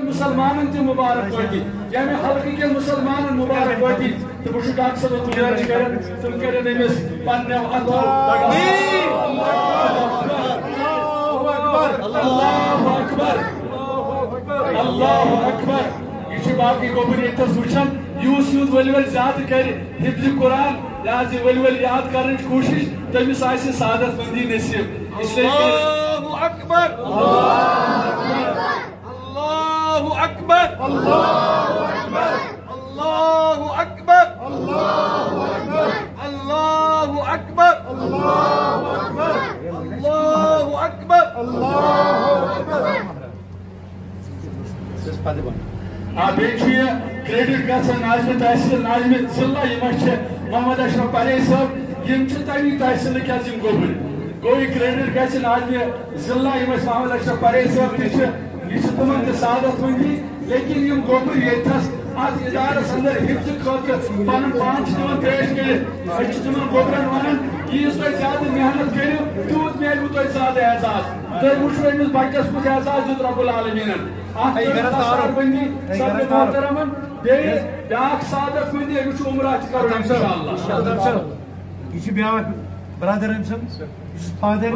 مسلمان تی مبارک باتی یعنی حلقی کے مسلمان مبارک باتی تو بشو ڈاک صدر تجارج کرن تم کرن امیس پاننے اللہ اکبر اللہ اکبر یہ باقی گوبر ایتس وچھن یوس یوت ولی ولی زیادہ کر حفظ قرآن لہذا ولی ولی یاد کرنے کوشش تمس آئیسی سعادت مندی نصیب اللہ اکبر اللہ اکبر اللہ اکبر اللہ اکبر اللہ اکبر بیچ کریڈٹ گھن ناظم تحصیل ناظم ضلع محمد اشرف پرے صاحب یم تمی تحصیل کیا گوبر گو یہ کریڈٹ گھن ناظم ضلع محمد اشرف پرے صاحب یہ تمن سعادت مندی لیکن یم گوبر یتس ات ادارس اندر حفظ خاطر پن پان تمن پیش کر تمن گوبرن ونان یس تھی زیادہ محنت کرو تیوت میلو تھی زیادہ اعزاز تھی وچو امس بچس کت اعزاز دیت رب العالمین بندی سب محترمن بیاکھ سعادت مندی امس عمرہ تر انشاءاللہ یہ بیاکھ برادر ام سن فادر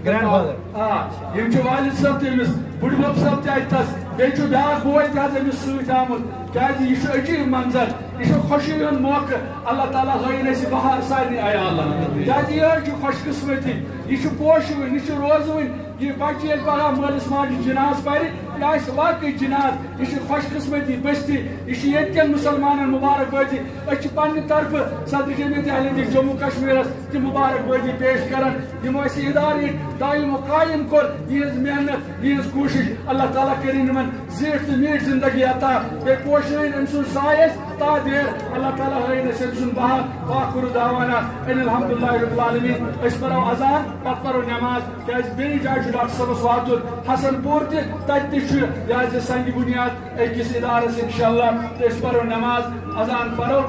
گرینڈ فادر یم والد صاحب تمس بڑ بب صاحب تس بیچ بیاکھ بوے تمس ست آمت کیازِ یہ عجیب منظر یہ خوشی ہند موقع اللہ تعالیٰ ہائن اس بہار سارے عیالن کیازِ یہ خوش قسمتی یہ پوشون یہ روزون یہ بچہ یل پگہ مالس ماجہ جناز پہ یہ واقعی جناز یہ خوش قسمتی بستی یہ یتکن مسلمان مبارک بادی اس پنہ طرف صدر جمعیت اہل حدیث جموں کشمیر تہ مبارک بادی پیش کران یمو اس ادارے دائم و قائم کور یہ محنت یہ کوشش اللہ تعالیٰ کرن ان زیٹھ تو میٹھ زندگی عطا بے پوشن ام سن سایس تا دیر اللہ تعالیٰ ہائن اس سن بہار واخر دعوانا ان الحمدللہ رب العالمین اس پرو اذان پتہ پرو نماز کیازِ بیٚیہِ جایہِ چھُ ڈاکٹر صٲبس واتُن حسن پور تہِ تتہِ تہِ چھُ لہذا سنگہِ بنیاد أکِس ادارس انشاءاللہ تہٕ أسۍ پرو نماز اذان پرو